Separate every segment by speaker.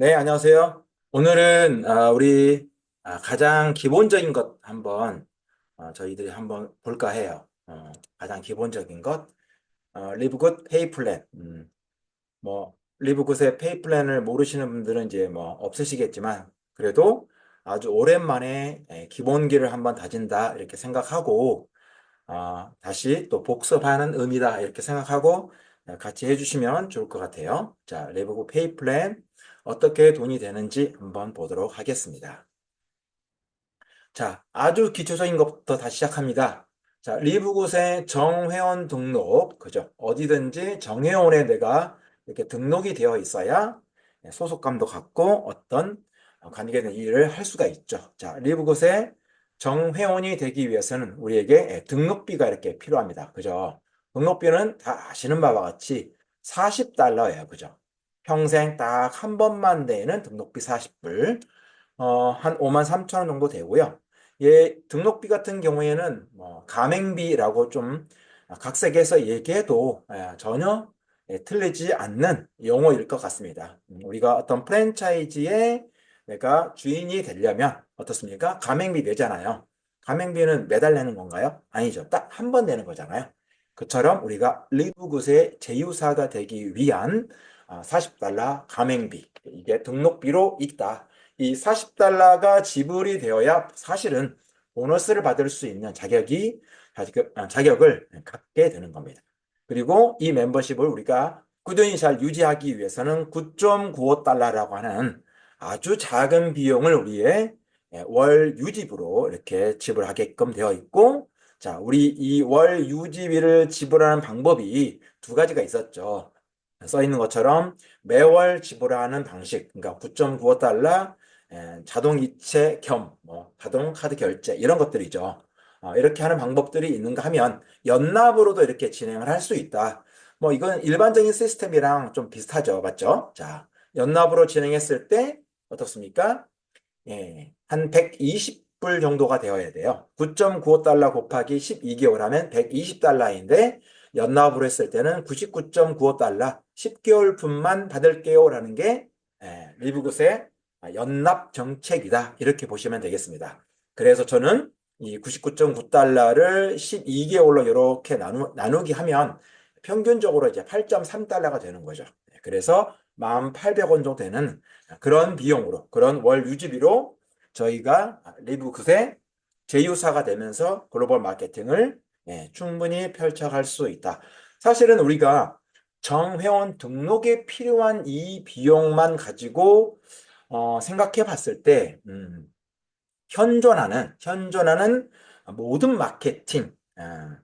Speaker 1: 네, 안녕하세요. 오늘은 우리 가장 기본적인 것 한번 저희들이 한번 볼까 해요. 가장 기본적인 것, 리브굿 페이 플랜. 뭐 리브굿의 페이 플랜을 모르시는 분들은 이제 뭐 없으시겠지만 그래도 아주 오랜만에 기본기를 한번 다진다 이렇게 생각하고 다시 또 복습하는 의미다 이렇게 생각하고 같이 해주시면 좋을 것 같아요. 자, 리브굿 페이 플랜 어떻게 돈이 되는지 한번 보도록 하겠습니다. 자, 아주 기초적인 것부터 다시 시작합니다. 자, 리브굿의 정회원 등록, 그죠? 어디든지 정회원에 내가 이렇게 등록이 되어 있어야 소속감도 갖고 어떤 관계된 일을 할 수가 있죠. 자, 리브굿의 정회원이 되기 위해서는 우리에게 등록비가 이렇게 필요합니다. 그죠? 등록비는 다 아시는 바와 같이 40달러예요. 그죠? 평생 딱 한 번만 내는 등록비 40불. 한 5만 3천 원 정도 되고요. 예, 등록비 같은 경우에는 뭐 가맹비라고 좀 각색해서 얘기해도 전혀 틀리지 않는 용어일 것 같습니다. 우리가 어떤 프랜차이즈의 내가 주인이 되려면 어떻습니까? 가맹비 내잖아요. 가맹비는 매달 내는 건가요? 아니죠. 딱 한 번 내는 거잖아요. 그처럼 우리가 리브굿의 제휴사가 되기 위한 40달러 가맹비, 이게 등록비로 있다. 이 40달러가 지불이 되어야 사실은 보너스를 받을 수 있는 자격을 갖게 되는 겁니다. 그리고 이 멤버십을 우리가 꾸준히 잘 유지하기 위해서는 9.95달러라고 하는 아주 작은 비용을 우리의 월 유지비로 이렇게 지불하게끔 되어 있고, 자, 우리 이 월 유지비를 지불하는 방법이 두 가지가 있었죠. 써 있는 것처럼 매월 지불하는 방식, 그러니까 9.95달러 자동이체 겸 자동 카드 결제 이런 것들이죠. 이렇게 하는 방법들이 있는가 하면 연납으로도 이렇게 진행을 할 수 있다. 뭐 이건 일반적인 시스템이랑 좀 비슷하죠. 맞죠? 자, 연납으로 진행했을 때 어떻습니까? 예, 한 120불 정도가 되어야 돼요. 9.95달러 곱하기 12개월 하면 120달러인데 연납으로 했을 때는 99.95달러 10개월 분만 받을게요라는 게 리브굿의 연납 정책이다. 이렇게 보시면 되겠습니다. 그래서 저는 이 99.9달러를 12개월로 이렇게 나누기 하면 평균적으로 이제 8.3달러가 되는 거죠. 그래서 1,800원 정도 되는 그런 비용으로, 그런 월 유지비로 저희가 리브굿의 제휴사가 되면서 글로벌 마케팅을 충분히 펼쳐갈 수 있다. 사실은 우리가 정회원 등록에 필요한 이 비용만 가지고 생각해 봤을 때, 현존하는 모든 마케팅,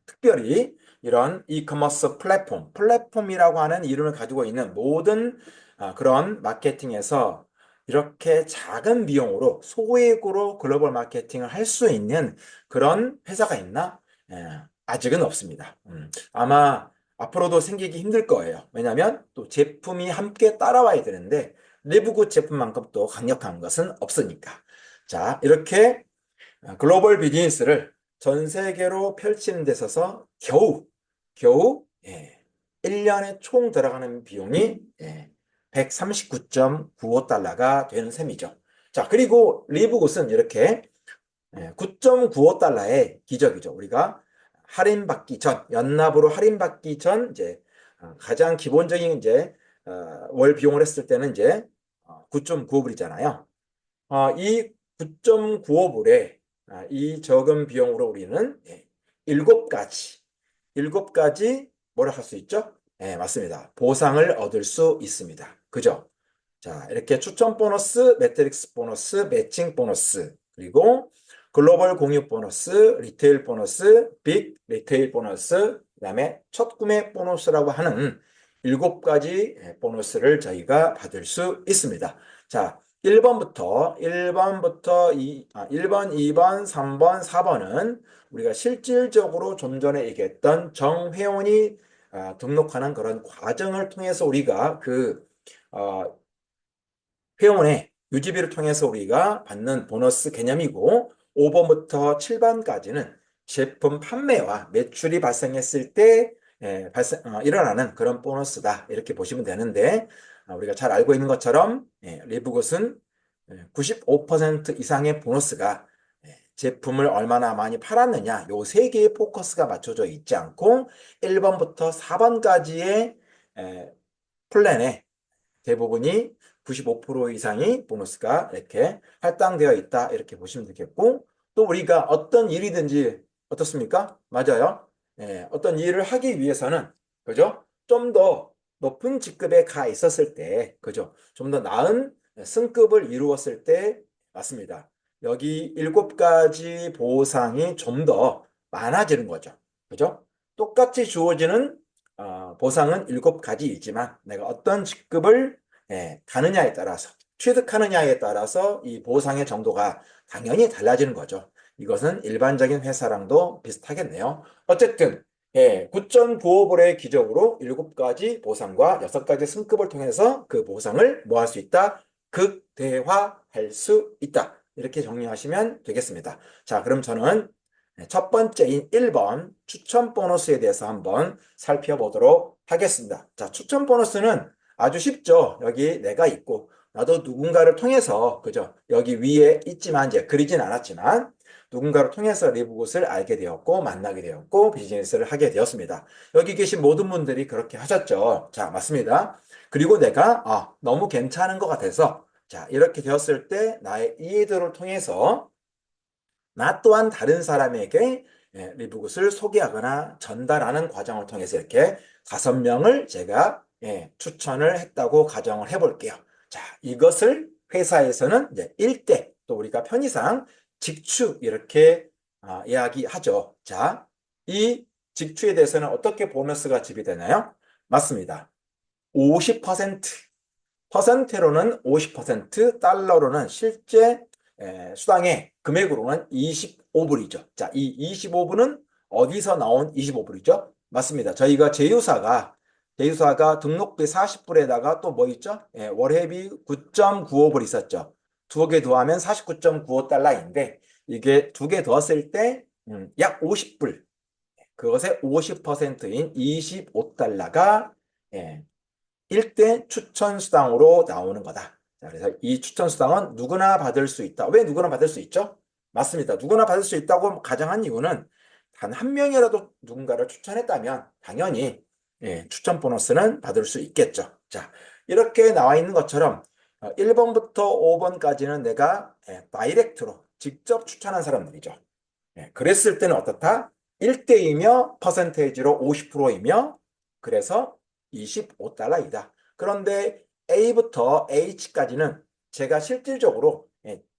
Speaker 1: 특별히 이런 이커머스 플랫폼이라고 하는 이름을 가지고 있는 모든 그런 마케팅에서 이렇게 작은 비용으로 소액으로 글로벌 마케팅을 할 수 있는 그런 회사가 있나? 아직은 없습니다. 아마 앞으로도 생기기 힘들 거예요. 왜냐하면 또 제품이 함께 따라와야 되는데 리브굿 제품만큼 또 강력한 것은 없으니까. 자, 이렇게 글로벌 비즈니스를 전 세계로 펼치는 데 있어서 겨우 1년에 총 들어가는 비용이 139.95달러가 되는 셈이죠. 자, 그리고 리브굿은 이렇게 9.95달러의 기적이죠. 우리가 연납으로 할인받기 전 이제 가장 기본적인 이제 월 비용을 했을 때는 이제 9.95불이잖아요. 이 9.95불에 이 적은 비용으로 우리는 일곱 가지, 일곱 가지 뭐라 할 수 있죠? 네, 맞습니다. 보상을 얻을 수 있습니다. 그죠? 자, 이렇게 추천 보너스, 매트릭스 보너스, 매칭 보너스, 그리고 글로벌 공유 보너스, 리테일 보너스, 빅 리테일 보너스, 그다음에 첫 구매 보너스라고 하는 일곱 가지 보너스를 저희가 받을 수 있습니다. 자, 1번, 2번, 3번, 4번은 우리가 실질적으로 좀 전에 얘기했던 정회원이 등록하는 그런 과정을 통해서 우리가 어, 회원의 유지비를 통해서 우리가 받는 보너스 개념이고 5번부터 7번까지는 제품 판매와 매출이 발생했을 때 일어나는 그런 보너스다. 이렇게 보시면 되는데 우리가 잘 알고 있는 것처럼 리브굿은 95% 이상의 보너스가 제품을 얼마나 많이 팔았느냐 요 세 개의 포커스가 맞춰져 있지 않고 1번부터 4번까지의 플랜에 대부분이 95% 이상이 보너스가 이렇게 할당되어 있다 이렇게 보시면 되겠고 또 우리가 어떤 일이든지 어떻습니까? 맞아요. 어떤 일을 하기 위해서는 그죠? 좀 더 높은 직급에 가 있었을 때 그죠? 좀 더 나은 승급을 이루었을 때 맞습니다. 여기 7가지 보상이 좀 더 많아지는 거죠. 그죠? 똑같이 주어지는 보상은 7가지이지만 내가 어떤 직급을 가느냐에 따라서 취득하느냐에 따라서 이 보상의 정도가 당연히 달라지는 거죠. 이것은 일반적인 회사랑도 비슷하겠네요. 어쨌든 9.95불의 기적으로 7가지 보상과 6가지 승급을 통해서 그 보상을 뭐 할 수 있다? 극대화할 수 있다. 이렇게 정리하시면 되겠습니다. 자, 그럼 저는 첫 번째인 1번 추천 보너스에 대해서 한번 살펴보도록 하겠습니다. 자, 추천 보너스는 아주 쉽죠. 여기 내가 있고 나도 누군가를 통해서 그죠? 여기 위에 있지만 이제 그리진 않았지만 누군가를 통해서 리브굿을 알게 되었고 만나게 되었고 비즈니스를 하게 되었습니다. 여기 계신 모든 분들이 그렇게 하셨죠. 자, 맞습니다. 그리고 내가 너무 괜찮은 것 같아서 자, 이렇게 되었을 때 나의 이해도를 통해서 나 또한 다른 사람에게 리브굿을 소개하거나 전달하는 과정을 통해서 이렇게 5명을 제가 추천을 했다고 가정을 해볼게요. 자, 이것을 회사에서는 이제 1대 또 우리가 편의상 직추 이렇게 이야기하죠. 자, 이 직추에 대해서는 어떻게 보너스가 지급되나요? 맞습니다. 50% 퍼센트로는 50%, 달러로는 실제 수당의 금액으로는 25불이죠. 자, 이 25불은 어디서 나온 25불이죠? 맞습니다. 저희가 제휴사가 등록비 40불에다가 또 뭐 있죠? 월회비 9.95불 있었죠. 두 개 더하면 49.95달러인데 이게 두 개 더했을 때 약 50불. 그것의 50%인 25달러가 1대 추천 수당으로 나오는 거다. 자, 그래서 이 추천 수당은 누구나 받을 수 있다. 왜 누구나 받을 수 있죠? 맞습니다. 누구나 받을 수 있다고 가정한 이유는 단 한 명이라도 누군가를 추천했다면 당연히 추천 보너스는 받을 수 있겠죠. 자, 이렇게 나와 있는 것처럼 1번부터 5번까지는 내가 다이렉트로 직접 추천한 사람들이죠. 그랬을 때는 어떻다? 1대이며 퍼센테이지로 50%이며 그래서 25달러이다. 그런데 A부터 H까지는 제가 실질적으로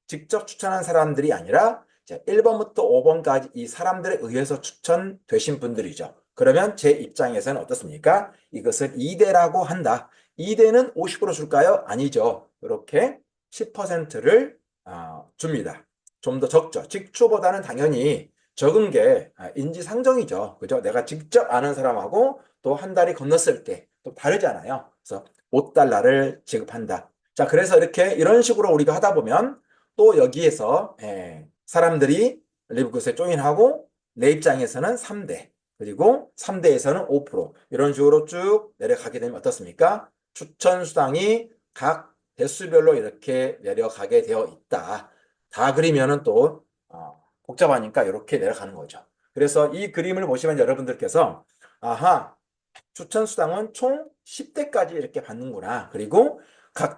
Speaker 1: 직접 추천한 사람들이 아니라 1번부터 5번까지 이 사람들에 의해서 추천되신 분들이죠. 그러면 제 입장에서는 어떻습니까? 이것을 2대라고 한다. 2대는 50% 줄까요? 아니죠. 이렇게 10%를 줍니다. 좀 더 적죠. 직추보다는 당연히 적은 게 인지상정이죠. 그죠? 내가 직접 아는 사람하고 또 한 달이 건넜을 때 또 다르잖아요. 그래서 5달러를 지급한다. 자, 그래서 이런 식으로 우리가 하다 보면 또 여기에서 사람들이 리브굿에 조인하고 내 입장에서는 3대 그리고 3대에서는 5% 이런 식으로 쭉 내려가게 되면 어떻습니까? 추천 수당이 각 대수별로 이렇게 내려가게 되어 있다. 다 그리면은 또 복잡하니까 이렇게 내려가는 거죠. 그래서 이 그림을 보시면 여러분들께서 아하, 추천 수당은 총 10대까지 이렇게 받는구나. 그리고 각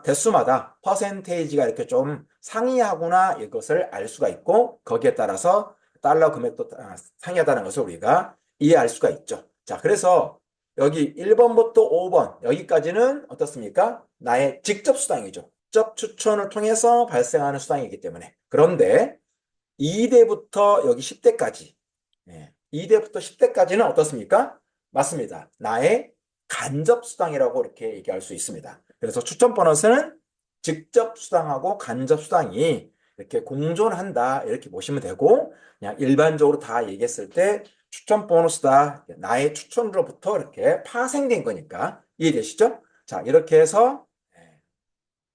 Speaker 1: 대수마다 퍼센테이지가 이렇게 좀 상이하구나 이것을 알 수가 있고 거기에 따라서 달러 금액도 상이하다는 것을 우리가 이해할 수가 있죠. 자, 그래서 여기 1번부터 5번 여기까지는 어떻습니까? 나의 직접 수당이죠. 직접 추천을 통해서 발생하는 수당이기 때문에. 그런데 2대부터 여기 10대까지 2대부터 10대까지는 어떻습니까? 맞습니다. 나의 간접 수당이라고 이렇게 얘기할 수 있습니다. 그래서 추천 보너스는 직접 수당하고 간접 수당이 이렇게 공존한다 이렇게 보시면 되고 그냥 일반적으로 다 얘기했을 때 추천 보너스다 나의 추천으로부터 이렇게 파생된 거니까 이해되시죠? 자, 이렇게 해서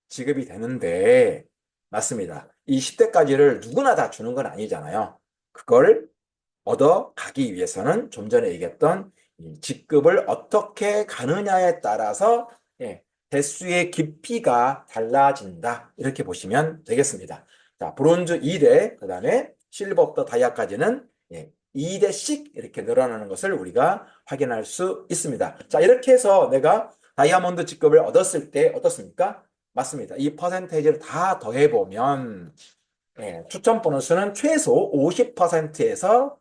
Speaker 1: 지급이 되는데 맞습니다. 이 10대까지를 누구나 다 주는 건 아니잖아요. 그걸 얻어가기 위해서는 좀 전에 얘기했던 이 직급을 어떻게 가느냐에 따라서 대수의 깊이가 달라진다. 이렇게 보시면 되겠습니다. 자, 브론즈 2대, 그 다음에 실버부터 다이아까지는 2대씩 이렇게 늘어나는 것을 우리가 확인할 수 있습니다. 자, 이렇게 해서 내가 다이아몬드 직급을 얻었을 때 어떻습니까? 맞습니다. 이 퍼센테이지를 다 더해보면 추천 보너스는 최소 50%에서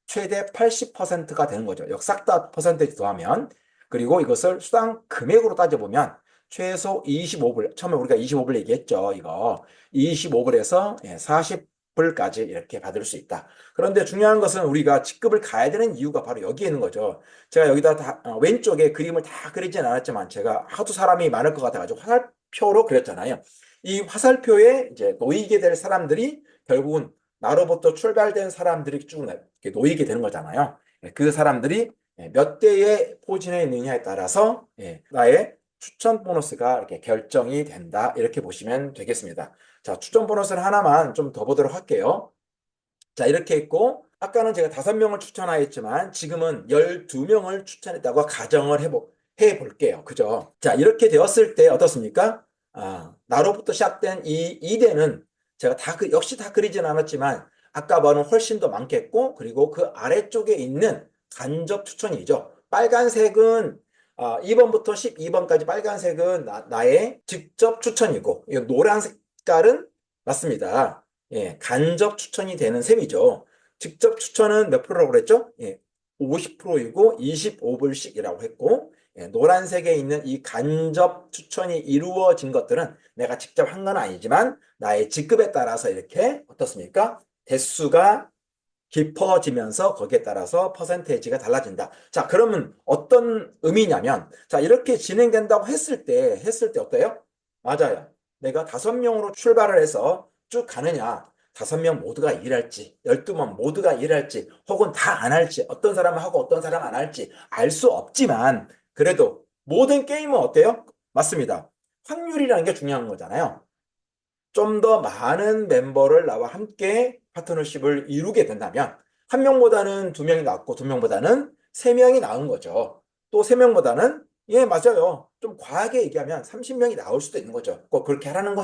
Speaker 1: 최대 80%가 되는 거죠. 싹 다 퍼센테이지 더하면. 그리고 이것을 수당 금액으로 따져보면 최소 25불, 처음에 우리가 25불 얘기했죠. 이거 25불에서 40불까지 이렇게 받을 수 있다. 그런데 중요한 것은 우리가 직급을 가야 되는 이유가 바로 여기에 있는 거죠. 제가 여기다 왼쪽에 그림을 다 그리진 않았지만 제가 하도 사람이 많을 것 같아가지고 화살표로 그렸잖아요. 이 화살표에 이제 놓이게 될 사람들이 결국은 나로부터 출발된 사람들이 쭉 이렇게 놓이게 되는 거잖아요. 그 사람들이 몇 대의 포진에 있느냐에 따라서 나의 추천 보너스가 이렇게 결정이 된다. 이렇게 보시면 되겠습니다. 자, 추천 보너스를 하나만 좀 더 보도록 할게요. 자, 이렇게 있고, 아까는 제가 5명을 추천하였지만, 지금은 12명을 추천했다고 가정을 해볼게요. 그죠? 자, 이렇게 되었을 때 어떻습니까? 나로부터 시작된 이 2대는 제가 역시 다 그리진 않았지만, 아까보다는 훨씬 더 많겠고, 그리고 그 아래쪽에 있는 간접 추천이죠. 빨간색은 2번부터 12번까지 빨간색은 나의 직접 추천이고, 이 노란 색깔은 맞습니다. 간접 추천이 되는 셈이죠. 직접 추천은 몇 프로라고 그랬죠? 50%이고 25불씩이라고 했고, 노란색에 있는 이 간접 추천이 이루어진 것들은 내가 직접 한 건 아니지만 나의 직급에 따라서 이렇게 어떻습니까? 대수가 깊어지면서 거기에 따라서 퍼센테이지가 달라진다. 자, 그러면 어떤 의미냐면, 자, 이렇게 진행된다고 했을 때 어때요? 맞아요. 내가 5명으로 출발을 해서 쭉 가느냐, 5명 모두가 일할지, 12명 모두가 일할지, 혹은 다 안 할지, 어떤 사람은 하고 어떤 사람은 안 할지 알 수 없지만, 그래도 모든 게임은 어때요? 맞습니다. 확률이라는 게 중요한 거잖아요. 좀 더 많은 멤버를 나와 함께 파트너십을 이루게 된다면 한 명보다는 두 명이 낫고 두 명보다는 세 명이 나은 거죠. 또 세 명보다는 맞아요. 좀 과하게 얘기하면 30명이 나올 수도 있는 거죠. 꼭 그렇게 하라는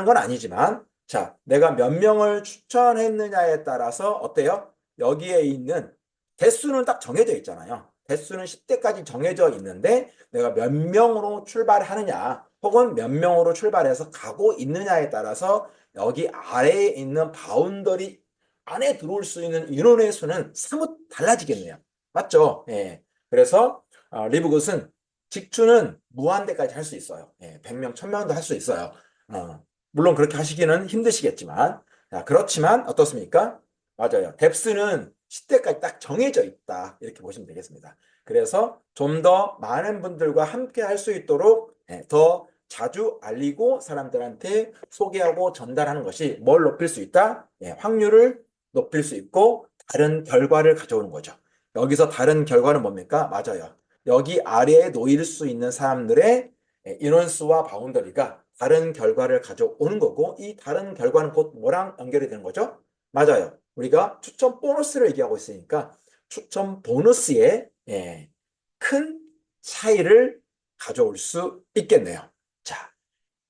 Speaker 1: 건 아니지만 자, 내가 몇 명을 추천했느냐에 따라서 어때요? 여기에 있는 대수는 딱 정해져 있잖아요. 대수는 10대까지 정해져 있는데 내가 몇 명으로 출발하느냐 혹은 몇 명으로 출발해서 가고 있느냐에 따라서 여기 아래에 있는 바운더리 안에 들어올 수 있는 인원의 수는 사뭇 달라지겠네요. 맞죠? 그래서 리브굿은 직추는 무한대까지 할 수 있어요. 100명, 1000명도 할 수 있어요. 물론 그렇게 하시기는 힘드시겠지만 그렇지만 어떻습니까? 맞아요. 뎁스는 10대까지 딱 정해져 있다. 이렇게 보시면 되겠습니다. 그래서 좀 더 많은 분들과 함께 할 수 있도록 더 자주 알리고 사람들한테 소개하고 전달하는 것이 뭘 높일 수 있다? 확률을 높일 수 있고 다른 결과를 가져오는 거죠. 여기서 다른 결과는 뭡니까? 맞아요. 여기 아래에 놓일 수 있는 사람들의 인원수와 바운더리가 다른 결과를 가져오는 거고 이 다른 결과는 곧 뭐랑 연결이 되는 거죠? 맞아요. 우리가 추천 보너스를 얘기하고 있으니까 추천 보너스에 큰 차이를 가져올 수 있겠네요. 자,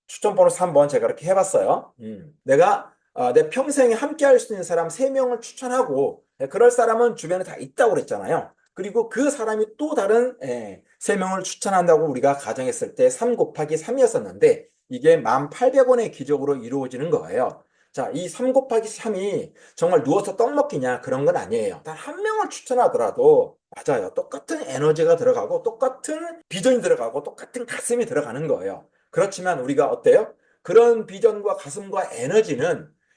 Speaker 1: 추천 보너스 한번 제가 이렇게 해봤어요. 내가 내 평생에 함께 할 수 있는 사람 3명을 추천하고 그럴 사람은 주변에 다 있다고 그랬잖아요. 그리고 그 사람이 또 다른 3명을 추천한다고 우리가 가정했을 때 3 곱하기 3이었었는데 이게 1800원의 기적으로 이루어지는 거예요. 자, 이 3 곱하기 3이 정말 누워서 떡 먹기냐 그런 건 아니에요. 단 한 명을 추천하더라도 맞아요. 똑같은 에너지가 들어가고 똑같은 비전이 들어가고 똑같은 가슴이 들어가는 거예요. 그렇지만 우리가 어때요? 그런 비전과 가슴과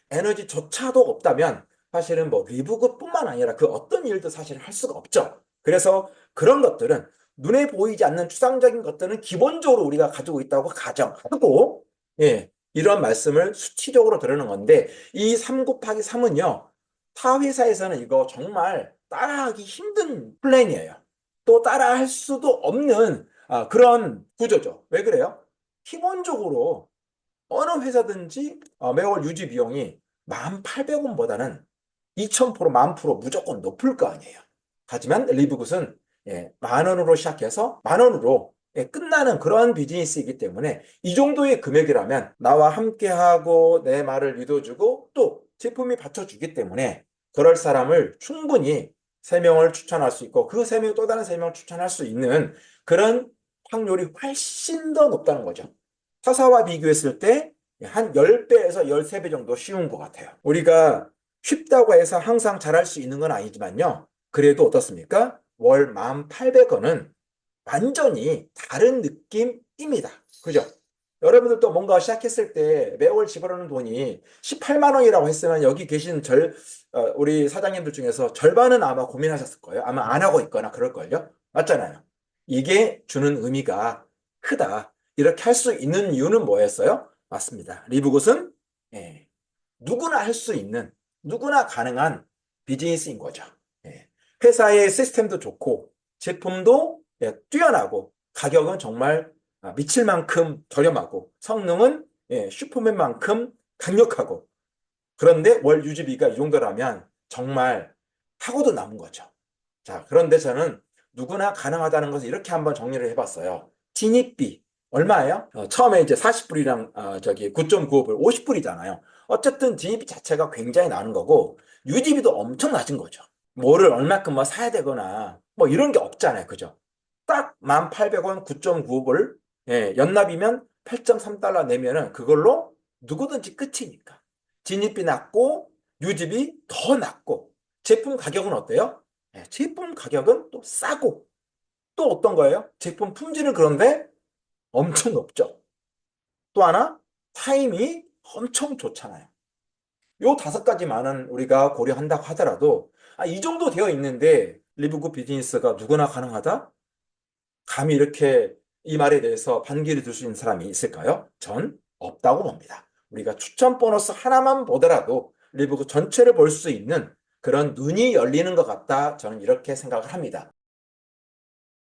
Speaker 1: 에너지조차도 없다면 사실은 뭐 리브급뿐만 아니라 그 어떤 일도 사실 할 수가 없죠. 그래서 그런 것들은 눈에 보이지 않는 추상적인 것들은 기본적으로 우리가 가지고 있다고 가정하고 이런 말씀을 수치적으로 드리는 건데 이 3 곱하기 3은요. 타 회사에서는 이거 정말 따라하기 힘든 플랜이에요. 또 따라할 수도 없는 그런 구조죠. 왜 그래요? 기본적으로 어느 회사든지 매월 유지 비용이 1,800원보다는 2,000%, 10,000% 무조건 높을 거 아니에요. 하지만 리브굿은 만 원으로 시작해서 만 원으로 끝나는 그런 비즈니스이기 때문에 이 정도의 금액이라면 나와 함께하고 내 말을 믿어주고 또 제품이 받쳐주기 때문에 그럴 사람을 충분히 3명을 추천할 수 있고 그 3명 또 다른 3명을 추천할 수 있는 그런 확률이 훨씬 더 높다는 거죠. 타사와 비교했을 때 한 10배에서 13배 정도 쉬운 것 같아요. 우리가 쉽다고 해서 항상 잘할 수 있는 건 아니지만요. 그래도 어떻습니까? 월 1,800원은 완전히 다른 느낌입니다. 그죠? 여러분들도 뭔가 시작했을 때 매월 집어넣는 돈이 18만 원이라고 했으면 여기 계신 우리 사장님들 중에서 절반은 아마 고민하셨을 거예요. 아마 안 하고 있거나 그럴걸요. 맞잖아요. 이게 주는 의미가 크다. 이렇게 할 수 있는 이유는 뭐였어요? 맞습니다. 리브굿은 예, 누구나 할 수 있는, 누구나 가능한 비즈니스인 거죠. 예. 회사의 시스템도 좋고, 제품도 뛰어나고, 가격은 정말 미칠 만큼 저렴하고, 성능은 슈퍼맨만큼 강력하고, 그런데 월 유지비가 이 정도라면 정말 하고도 남은 거죠. 자, 그런데 저는 누구나 가능하다는 것을 이렇게 한번 정리를 해봤어요. 진입비 얼마예요? 처음에 이제 40불이랑 저기 9.95불 50불이잖아요. 어쨌든 진입비 자체가 굉장히 많은 거고 유지비도 엄청 낮은 거죠. 뭐를 얼마큼 뭐 사야 되거나 뭐 이런 게 없잖아요. 그죠? 딱 1,800원 9.95불 연납이면 8.3달러 내면은 그걸로 누구든지 끝이니까. 진입비 낮고 유지비 더 낮고 제품 가격은 어때요? 제품 가격은 또 싸고 또 어떤 거예요? 제품 품질은 그런데 엄청 높죠. 또 하나 타임이 엄청 좋잖아요. 요 5가지만은 우리가 고려한다고 하더라도 이 정도 되어 있는데 리브굿 비즈니스가 누구나 가능하다? 감히 이렇게 이 말에 대해서 반기를 들 수 있는 사람이 있을까요? 전 없다고 봅니다. 우리가 추천 보너스 하나만 보더라도 리브굿 전체를 볼 수 있는 그런 눈이 열리는 것 같다. 저는 이렇게 생각을 합니다.